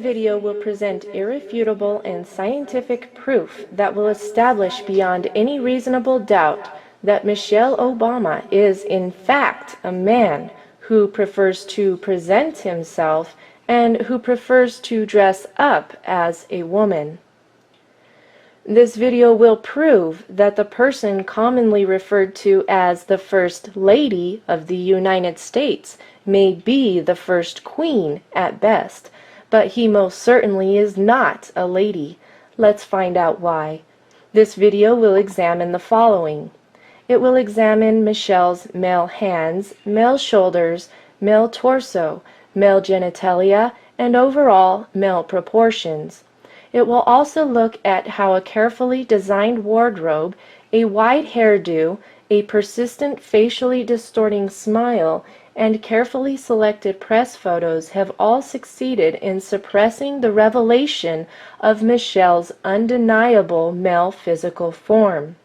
video will present irrefutable and scientific proof that will establish beyond any reasonable doubt that Michelle Obama is in fact a man who prefers to present himself and who prefers to dress up as a woman. This video will prove that the person commonly referred to as the First Lady of the United States may be the First Queen at best, but he most certainly is not a lady. Let's find out why. This video will examine the following. It will examine Michelle's male hands, male shoulders, male torso, male genitalia, and overall male proportions. It will also look at how a carefully designed wardrobe, a wide hairdo, a persistent facially distorting smile, and carefully selected press photos have all succeeded in suppressing the revelation of Michelle's undeniable male physical form.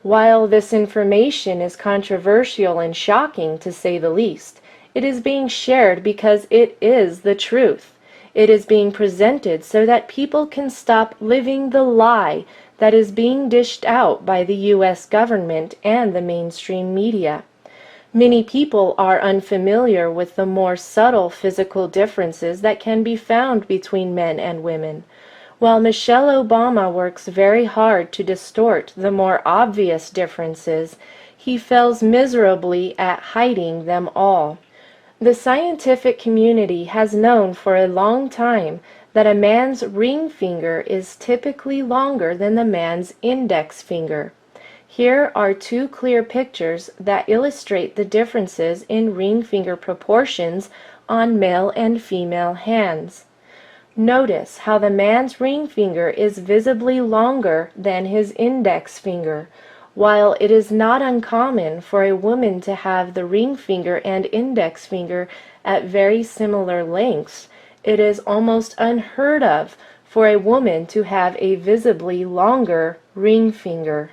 While this information is controversial and shocking to say the least, it is being shared because it is the truth. It is being presented so that people can stop living the lie that is being dished out by the U.S. government and the mainstream media. Many people are unfamiliar with the more subtle physical differences that can be found between men and women. While Michelle Obama works very hard to distort the more obvious differences, he fails miserably at hiding them all. The scientific community has known for a long time that a man's ring finger is typically longer than the man's index finger. Here are two clear pictures that illustrate the differences in ring finger proportions on male and female hands. Notice how the man's ring finger is visibly longer than his index finger. While it is not uncommon for a woman to have the ring finger and index finger at very similar lengths, it is almost unheard of for a woman to have a visibly longer ring finger.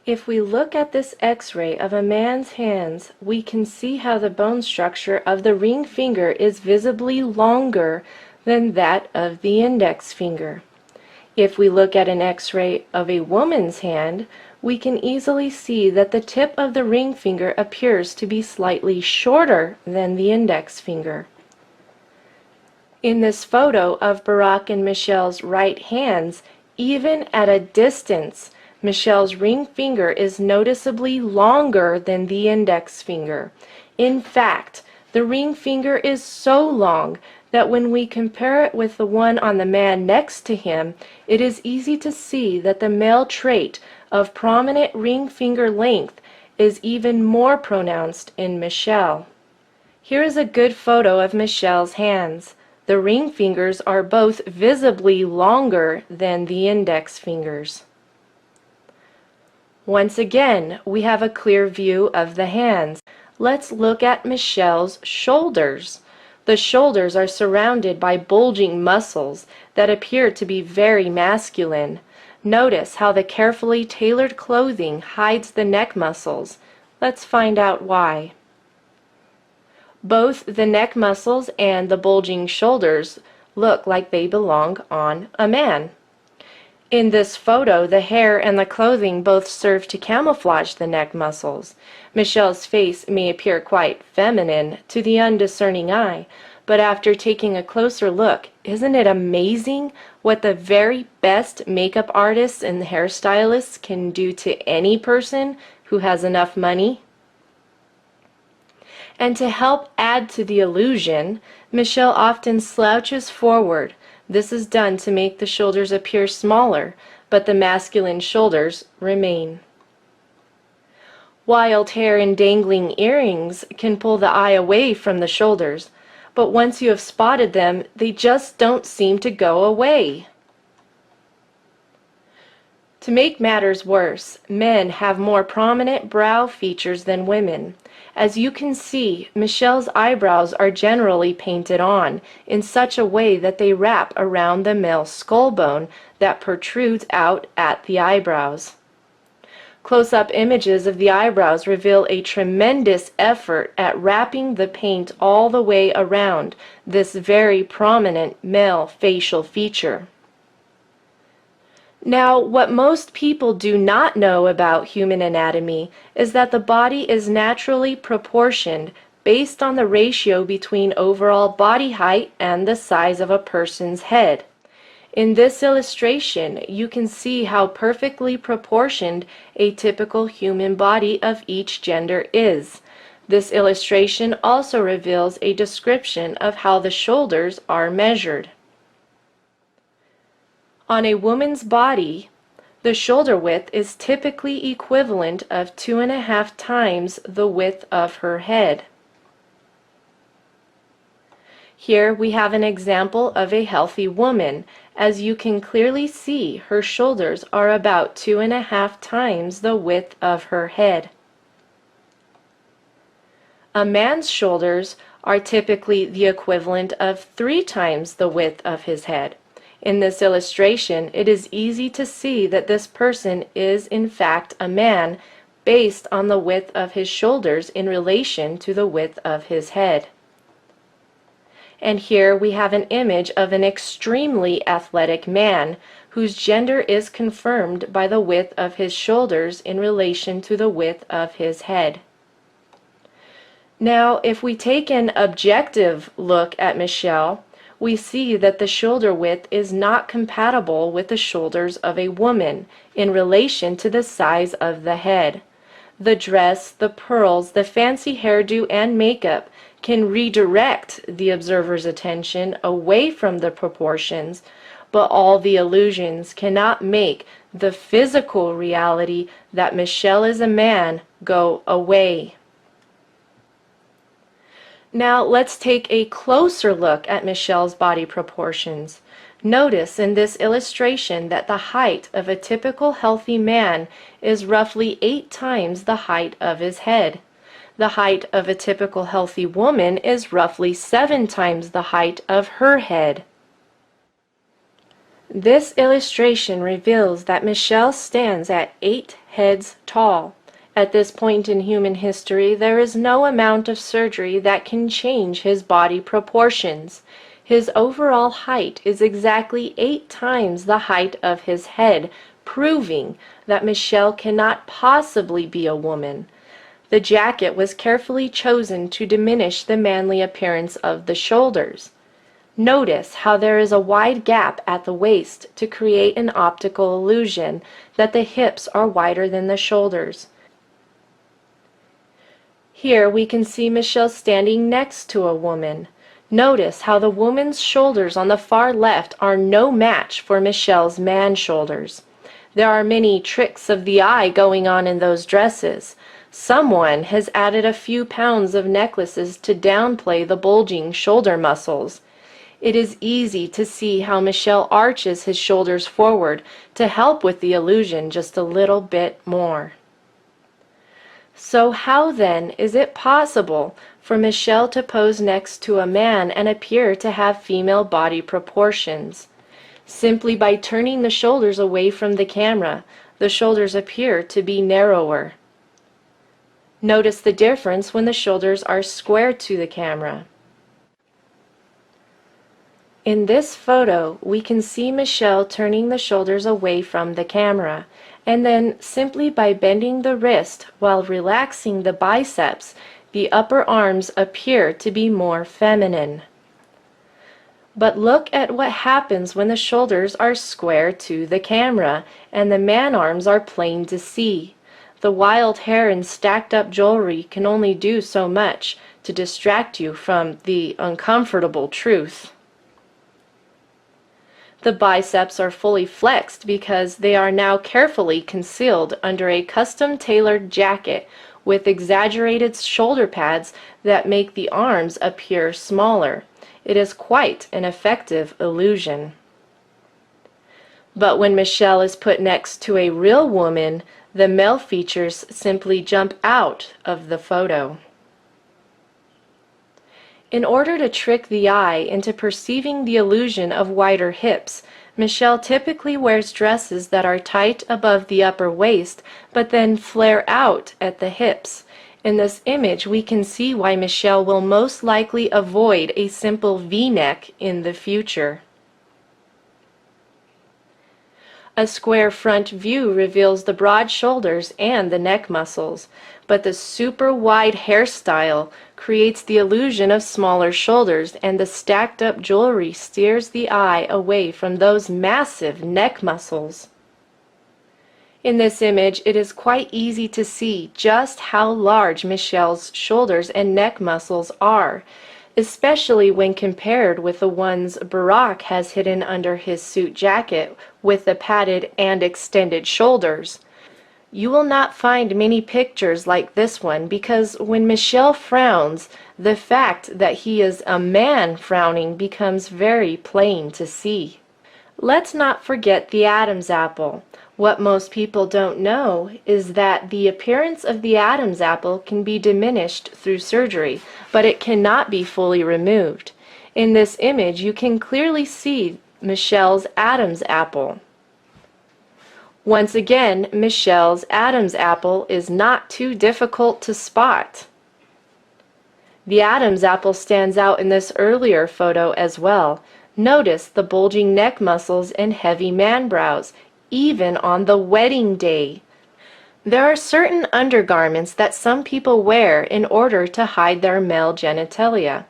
If we look at this X-ray of a man's hands, we can see how the bone structure of the ring finger is visibly longer than that of the index finger. If we look at an X-ray of a woman's hand, we can easily see that the tip of the ring finger appears to be slightly shorter than the index finger. In this photo of Barack and Michelle's right hands, even at a distance, Michelle's ring finger is noticeably longer than the index finger. In fact, the ring finger is so long that when we compare it with the one on the man next to him, it is easy to see that the male trait of prominent ring finger length is even more pronounced in Michelle. Here is a good photo of Michelle's hands. The ring fingers are both visibly longer than the index fingers. Once again, we have a clear view of the hands. Let's look at Michelle's shoulders. The shoulders are surrounded by bulging muscles that appear to be very masculine. Notice how the carefully tailored clothing hides the neck muscles. Let's find out why. Both the neck muscles and the bulging shoulders look like they belong on a man. In this photo, the hair and the clothing both serve to camouflage the neck muscles. Michelle's face may appear quite feminine to the undiscerning eye, but after taking a closer look, isn't it amazing what the very best makeup artists and hairstylists can do to any person who has enough money? And to help add to the illusion, Michelle often slouches forward. This is done to make the shoulders appear smaller, but the masculine shoulders remain. Wild hair and dangling earrings can pull the eye away from the shoulders, but once you have spotted them, they just don't seem to go away. To make matters worse, men have more prominent brow features than women. As you can see, Michelle's eyebrows are generally painted on in such a way that they wrap around the male skull bone that protrudes out at the eyebrows. Close-up images of the eyebrows reveal a tremendous effort at wrapping the paint all the way around this very prominent male facial feature. Now, what most people do not know about human anatomy is that the body is naturally proportioned based on the ratio between overall body height and the size of a person's head. In this illustration, you can see how perfectly proportioned a typical human body of each gender is. This illustration also reveals a description of how the shoulders are measured. On a woman's body, the shoulder width is typically equivalent of 2.5 times the width of her head. Here we have an example of a healthy woman. As you can clearly see, her shoulders are about 2.5 times the width of her head. A man's shoulders are typically the equivalent of 3 times the width of his head. In this illustration, it is easy to see that this person is in fact a man based on the width of his shoulders in relation to the width of his head. And here we have an image of an extremely athletic man whose gender is confirmed by the width of his shoulders in relation to the width of his head. Now, if we take an objective look at Michelle, we see that the shoulder width is not compatible with the shoulders of a woman in relation to the size of the head. The dress, the pearls, the fancy hairdo, and makeup can redirect the observer's attention away from the proportions, but all the illusions cannot make the physical reality that Michelle is a man go away. Now let's take a closer look at Michelle's body proportions. Notice in this illustration that the height of a typical healthy man is roughly 8 times the height of his head. The height of a typical healthy woman is roughly 7 times the height of her head. This illustration reveals that Michelle stands at 8 heads tall. At this point in human history, there is no amount of surgery that can change his body proportions. His overall height is exactly 8 times the height of his head, proving that Michelle cannot possibly be a woman. The jacket was carefully chosen to diminish the manly appearance of the shoulders. Notice how there is a wide gap at the waist to create an optical illusion that the hips are wider than the shoulders. Here we can see Michelle standing next to a woman. Notice how the woman's shoulders on the far left are no match for Michelle's man shoulders. There are many tricks of the eye going on in those dresses. Someone has added a few pounds of necklaces to downplay the bulging shoulder muscles. It is easy to see how Michelle arches his shoulders forward to help with the illusion just a little bit more. So how then is it possible for Michelle to pose next to a man and appear to have female body proportions? Simply by turning the shoulders away from the camera, the shoulders appear to be narrower. Notice the difference when the shoulders are square to the camera. In this photo, we can see Michelle turning the shoulders away from the camera, and then simply by bending the wrist while relaxing the biceps, the upper arms appear to be more feminine. But look at what happens when the shoulders are square to the camera and the man arms are plain to see. The wild hair and stacked up jewelry can only do so much to distract you from the uncomfortable truth. The biceps are fully flexed because they are now carefully concealed under a custom-tailored jacket with exaggerated shoulder pads that make the arms appear smaller. It is quite an effective illusion. But when Michelle is put next to a real woman, the male features simply jump out of the photo. In order to trick the eye into perceiving the illusion of wider hips, Michelle typically wears dresses that are tight above the upper waist, but then flare out at the hips. In this image, we can see why Michelle will most likely avoid a simple V-neck in the future. A square front view reveals the broad shoulders and the neck muscles, but the super wide hairstyle creates the illusion of smaller shoulders, and the stacked up jewelry steers the eye away from those massive neck muscles. In this image, it is quite easy to see just how large Michelle's shoulders and neck muscles are, especially when compared with the ones Barack has hidden under his suit jacket with the padded and extended shoulders. You will not find many pictures like this one because when Michelle frowns, the fact that he is a man frowning becomes very plain to see. Let's not forget the Adam's apple. What most people don't know is that the appearance of the Adam's apple can be diminished through surgery, but it cannot be fully removed. In this image, you can clearly see Michelle's Adam's apple. Once again, Michelle's Adam's apple is not too difficult to spot. The Adam's apple stands out in this earlier photo as well. Notice the bulging neck muscles and heavy man brows, even on the wedding day. There are certain undergarments that some people wear in order to hide their male genitalia.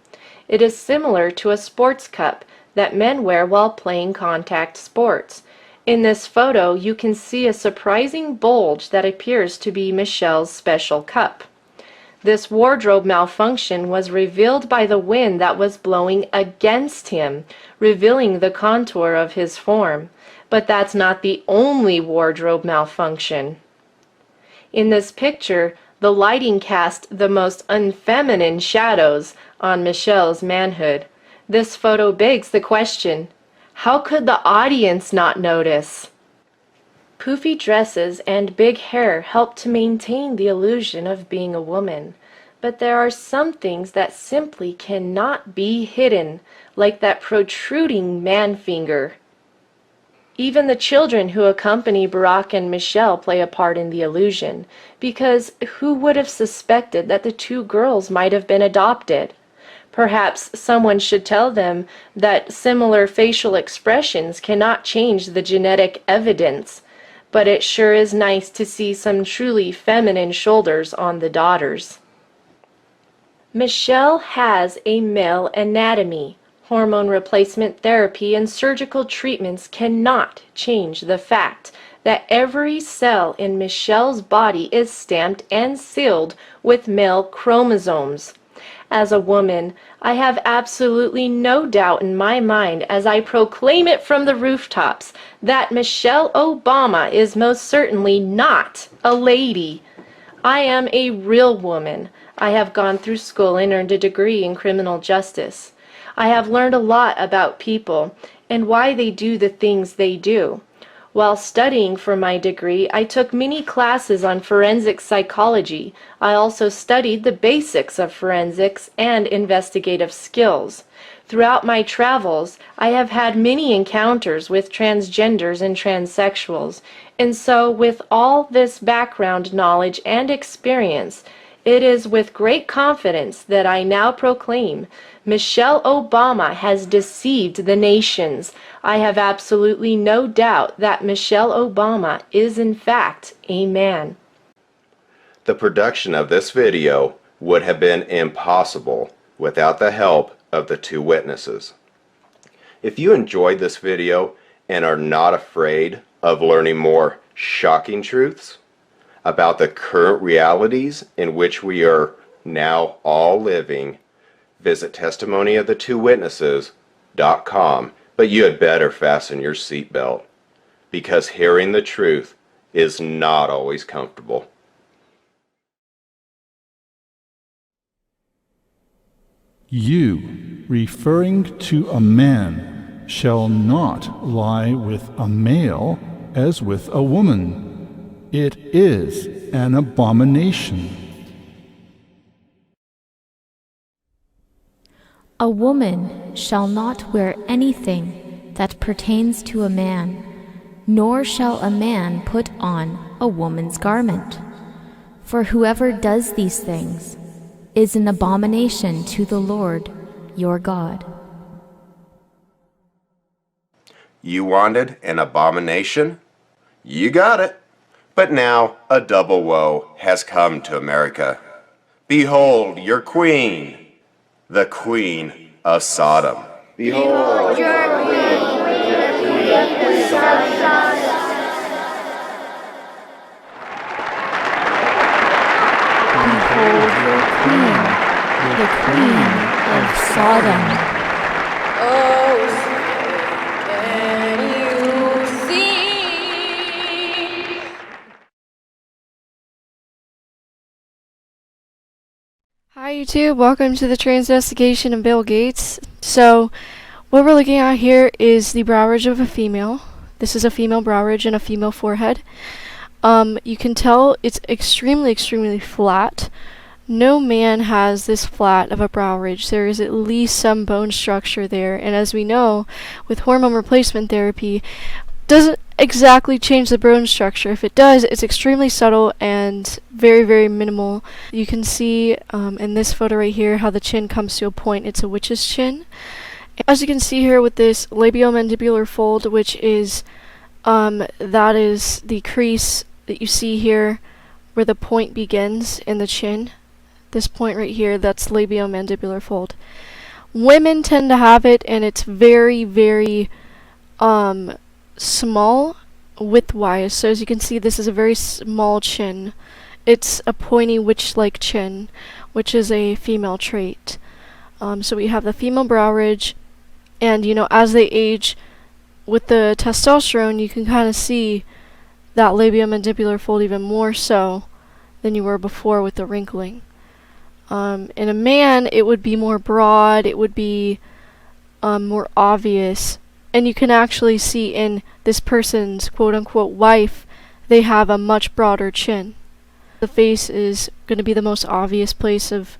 It is similar to a sports cup that men wear while playing contact sports. In this photo, you can see a surprising bulge that appears to be Michelle's special cup. This wardrobe malfunction was revealed by the wind that was blowing against him, revealing the contour of his form. But that's not the only wardrobe malfunction. In this picture, the lighting cast the most unfeminine shadows on Michelle's manhood. This photo begs the question, how could the audience not notice? Poofy dresses and big hair help to maintain the illusion of being a woman, but there are some things that simply cannot be hidden, like that protruding man finger. Even the children who accompany Barack and Michelle play a part in the illusion, because who would have suspected that the two girls might have been adopted? Perhaps someone should tell them that similar facial expressions cannot change the genetic evidence, but it sure is nice to see some truly feminine shoulders on the daughters. Michelle has a male anatomy. Hormone replacement therapy and surgical treatments cannot change the fact that every cell in Michelle's body is stamped and sealed with male chromosomes. As a woman, I have absolutely no doubt in my mind as I proclaim it from the rooftops that Michelle Obama is most certainly not a lady. I am a real woman. I have gone through school and earned a degree in criminal justice. I have learned a lot about people and why they do the things they do. While studying for my degree, I took many classes on forensic psychology. I also studied the basics of forensics and investigative skills. Throughout my travels, I have had many encounters with transgenders and transsexuals, and so with all this background knowledge and experience, it is with great confidence that I now proclaim Michelle Obama has deceived the nations. I have absolutely no doubt that Michelle Obama is in fact a man. The production of this video would have been impossible without the help of the two witnesses. If you enjoyed this video and are not afraid of learning more shocking truths about the current realities in which we are now all living, visit testimonyofthetwowitnesses.com, but you had better fasten your seatbelt, because hearing the truth is not always comfortable. You, referring to a man, shall not lie with a male as with a woman. It is an abomination. A woman shall not wear anything that pertains to a man, nor shall a man put on a woman's garment. For whoever does these things is an abomination to the Lord your God. You wanted an abomination? You got it. But now a double woe has come to America. Behold your queen, the queen of Sodom. Behold your queen, the queen of Sodom. Behold your queen, the queen of Sodom. Oh, can you see? Hi YouTube, welcome to the Transvestigation of Bill Gates. So, what we're looking at here is the brow ridge of a female. This is a female brow ridge and a female forehead. You can tell it's extremely flat. No man has this flat of a brow ridge. There is at least some bone structure there, and as we know, with hormone replacement therapy, doesn't exactly change the bone structure. If it does, it's extremely subtle and very minimal. You can see in this photo right here how the chin comes to a point. It's a witch's chin. As you can see here with this labiomandibular fold, which is that is the crease that you see here where the point begins in the chin. This point right here, that's labiomandibular fold. Women tend to have it, and it's very small width-wise. So as you can see, this is a very small chin. It's a pointy witch-like chin, which is a female trait. So we have the female brow ridge, and you know, as they age with the testosterone, you can kind of see that labiomandibular fold even more so than you were before with the wrinkling. In a man, it would be more broad, it would be more obvious, and you can actually see in this person's quote-unquote wife, they have a much broader chin. The face is going to be the most obvious place of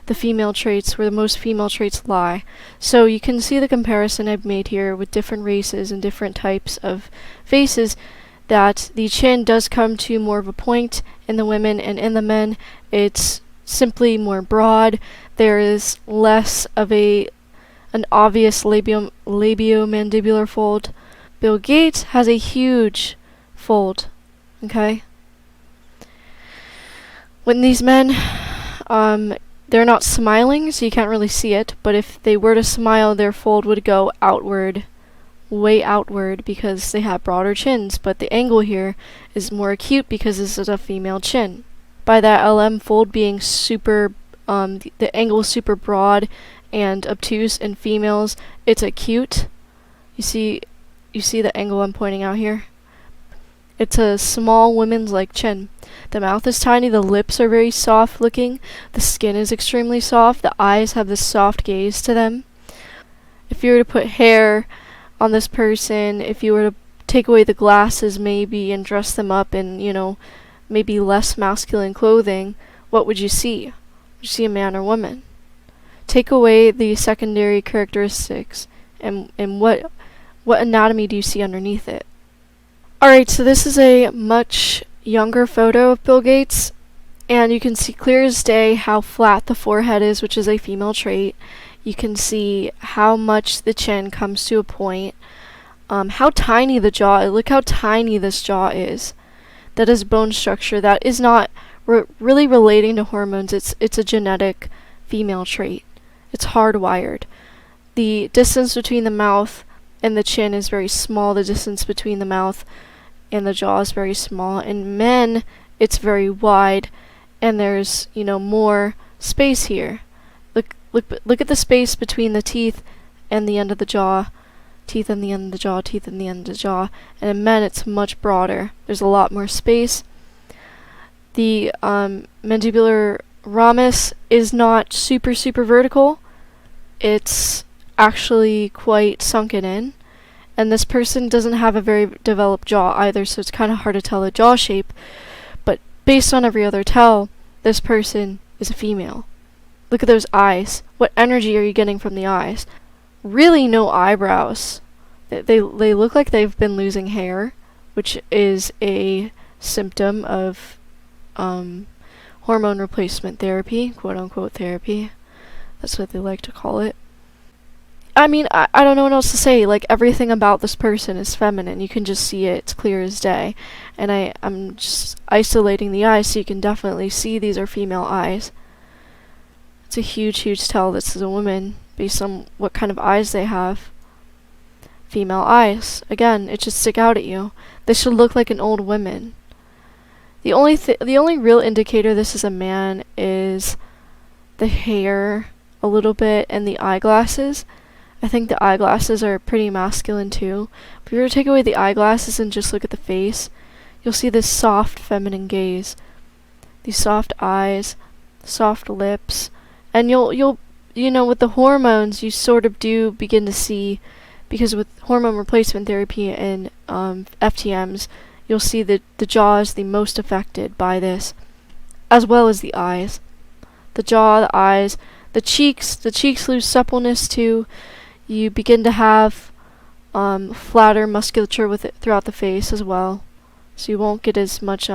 the female traits, where the most female traits lie. So you can see the comparison I've made here with different races and different types of faces, that the chin does come to more of a point in the women, and in the men it's simply more broad. There is less of an obvious labiomandibular fold. Bill Gates has a huge fold, okay? When these men, they're not smiling, so you can't really see it, but if they were to smile, their fold would go outward, way outward, because they have broader chins, but the angle here is more acute because this is a female chin. By that LM fold being super, the angle is super broad and obtuse in females, it's acute. You see the angle I'm pointing out here? It's a small woman's like chin. The mouth is tiny, the lips are very soft looking, the skin is extremely soft, the eyes have this soft gaze to them. If you were to put hair on this person, if you were to take away the glasses maybe and dress them up in, you know, maybe less masculine clothing, what would you see? Would you see a man or woman? Take away the secondary characteristics, and what anatomy do you see underneath it? Alright, so this is a much younger photo of Bill Gates, and you can see clear as day how flat the forehead is, which is a female trait. You can see how much the chin comes to a point, how tiny the jaw is. Look how tiny this jaw is. That is bone structure. That is not really relating to hormones. It's a genetic female trait. It's hardwired. The distance between the mouth and the chin is very small. The distance between the mouth and the jaw is very small. In men, it's very wide, and there's, you know, more space here. Look at the space between the teeth and the end of the jaw. Teeth and the end of the jaw, teeth and the end of the jaw. And in men, it's much broader. There's a lot more space. The mandibular ramus is not super vertical. It's actually quite sunken in. And this person doesn't have a very developed jaw either, so it's kind of hard to tell the jaw shape. But based on every other tell, this person is a female. Look at those eyes. What energy are you getting from the eyes? Really no eyebrows. They look like they've been losing hair, which is a symptom of hormone replacement therapy, quote unquote therapy. That's what they like to call it. I mean, I don't know what else to say. Like, everything about this person is feminine. You can just see it. It's clear as day. And I'm just isolating the eyes so you can definitely see these are female eyes. It's a huge tell this is a woman based on what kind of eyes they have. Female eyes. Again, it should stick out at you. They should look like an old woman. The only real indicator this is a man is the hair a little bit and the eyeglasses. I think the eyeglasses are pretty masculine too. If you were to take away the eyeglasses and just look at the face, you'll see this soft feminine gaze. These soft eyes, soft lips, and you'll with the hormones you sort of do begin to see, because with hormone replacement therapy and FTMs, you'll see that the jaw is the most affected by this, as well as the eyes. The jaw, the eyes, the cheeks lose suppleness too. You begin to have flatter musculature with it throughout the face as well, so you won't get as much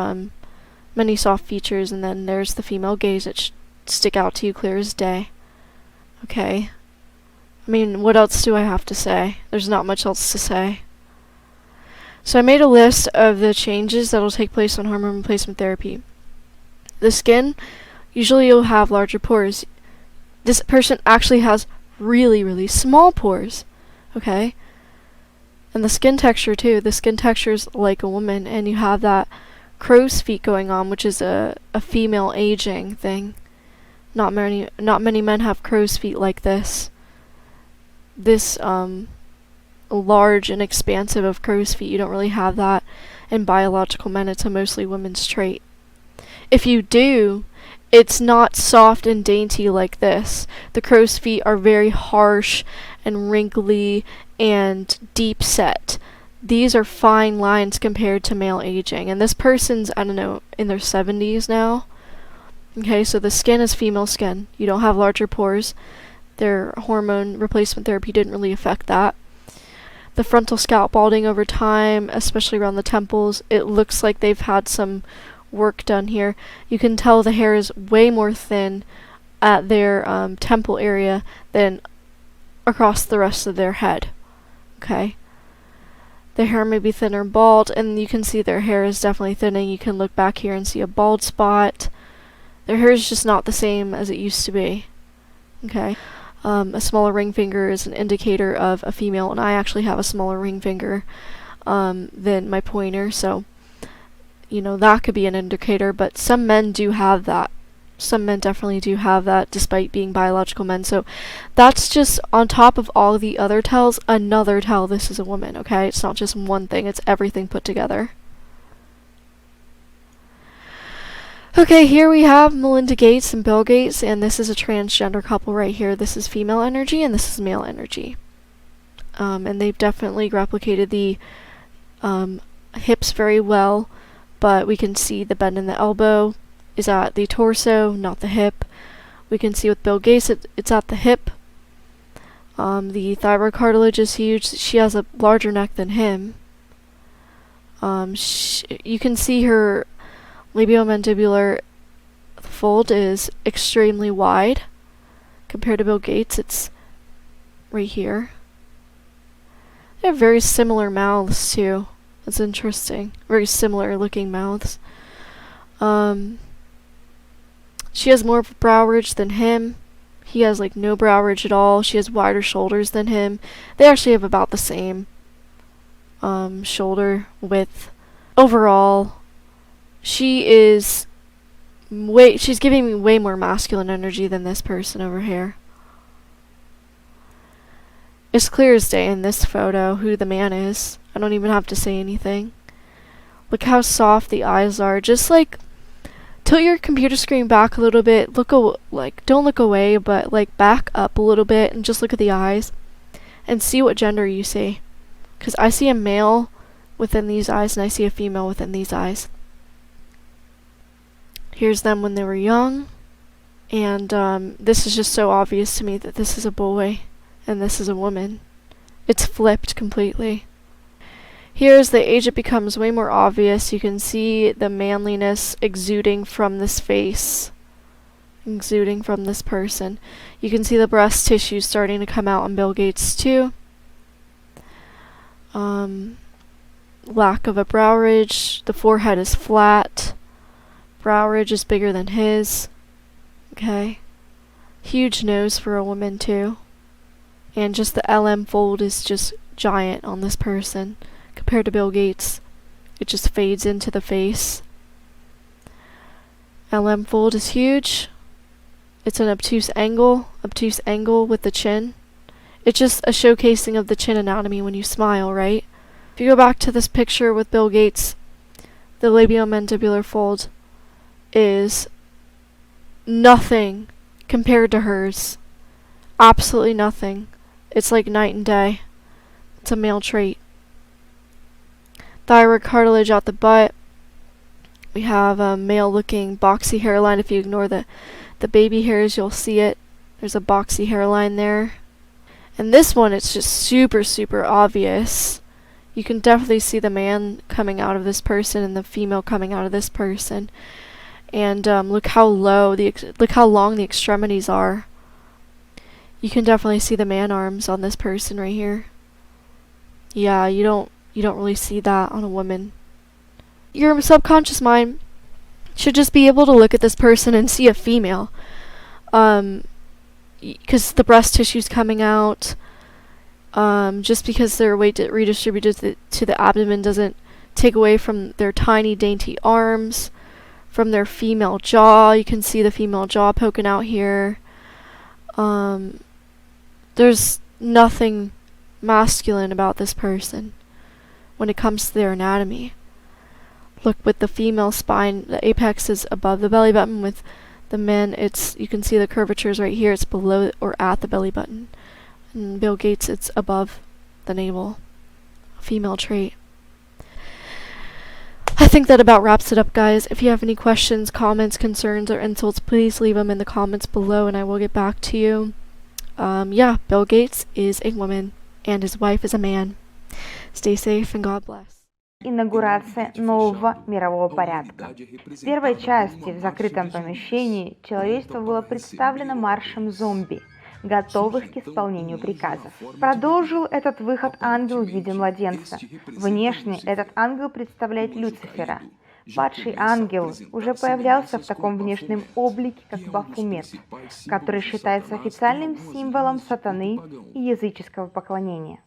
many soft features. And then there's the female gaze that should stick out to you clear as day. Okay, I mean, what else do I have to say? There's not much else to say. So I made a list of the changes that will take place on hormone replacement therapy. The skin, usually you'll have larger pores. This person actually has really small pores, okay? And the skin texture too. The skin texture is like a woman, and you have that crow's feet going on, which is a female aging thing. Not many men have crow's feet like this. This large and expansive of crow's feet. You don't really have that in biological men. It's a mostly women's trait. If you do, it's not soft and dainty like this. The crow's feet are very harsh and wrinkly and deep set. These are fine lines compared to male aging. And this person's, I don't know, in their 70s now. Okay, so the skin is female skin. You don't have larger pores. Their hormone replacement therapy didn't really affect that. The frontal scalp balding over time, especially around the temples, it looks like they've had some work done here. You can tell the hair is way more thin at their temple area than across the rest of their head. Okay, their hair may be thinner bald, and you can see their hair is definitely thinning. You can look back here and see a bald spot. Their hair is just not the same as it used to be. Okay, a smaller ring finger is an indicator of a female, and I actually have a smaller ring finger than my pointer, so that could be an indicator. But some men do have that. Some men definitely do have that, despite being biological men. So that's just on top of all the other tells, another tell this is a woman, okay? It's not just one thing, it's everything put together. Okay, here we have Melinda Gates and Bill Gates, and this is a transgender couple right here. This is female energy, and this is male energy. And they've definitely replicated the hips very well, but we can see the bend in the elbow is at the torso, not the hip. We can see with Bill Gates, it's at the hip. The thyroid cartilage is huge. She has a larger neck than him. You can see her labiomandibular fold is extremely wide. Compared to Bill Gates, it's right here. They have very similar mouths too. That's interesting. Very similar looking mouths. She has more of a brow ridge than him. He has like no brow ridge at all. She has wider shoulders than him. They actually have about the same shoulder width. Overall, she's giving me way more masculine energy than this person over here. It's clear as day in this photo who the man is. I don't even have to say anything. Look how soft the eyes are. Just like tilt your computer screen back a little bit. Don't look away, but like back up a little bit and just look at the eyes and see what gender you see. Because I see a male within these eyes and I see a female within these eyes. Here's them when they were young, and this is just so obvious to me that this is a boy and this is a woman. It's flipped completely. Here's the age. It becomes way more obvious. You can see the manliness exuding from this face, exuding from this person. You can see the breast tissue starting to come out on Bill Gates too. Lack of a brow ridge. The forehead is flat. Brow ridge is bigger than his. Okay. Huge nose for a woman too. And just the LM fold is just giant on this person compared to Bill Gates. It just fades into the face. LM fold is huge. It's an obtuse angle with the chin. It's just a showcasing of the chin anatomy when you smile, right? If you go back to this picture with Bill Gates, the labiomandibular fold is nothing compared to hers. Absolutely nothing. It's like night and day. It's a male trait. Thyroid cartilage out the butt. We have a male-looking boxy hairline. If you ignore the baby hairs, you'll see it. There's a boxy hairline there. And this one, it's just super, super obvious. You can definitely see the man coming out of this person and the female coming out of this person. And look how long the extremities are. You can definitely see the man arms on this person right here. Yeah, you don't really see that on a woman. Your subconscious mind should just be able to look at this person and see a female. Because the breast tissue's coming out. Just because their weight redistributed to the abdomen doesn't take away from their tiny, dainty arms, from their female jaw. You can see the female jaw poking out here. There's nothing masculine about this person when it comes to their anatomy. Look, with the female spine, the apex is above the belly button. With the men, you can see the curvatures right here. It's below or at the belly button. And Bill Gates, it's above the navel. Female trait. I think that about wraps it up, guys. If you have any questions, comments, concerns, or insults, please leave them in the comments below and I will get back to you. Yeah, Bill Gates is a woman and his wife is a man. Stay safe and God bless. Инаугурация нового мирового порядка. В первой части, в закрытом помещении, человечество было представлено маршем зомби, готовых к исполнению приказов. Продолжил этот выход ангел в виде младенца. Внешне этот ангел представляет Люцифера. Падший ангел уже появлялся в таком внешнем облике, как Бафомет, который считается официальным символом сатаны и языческого поклонения.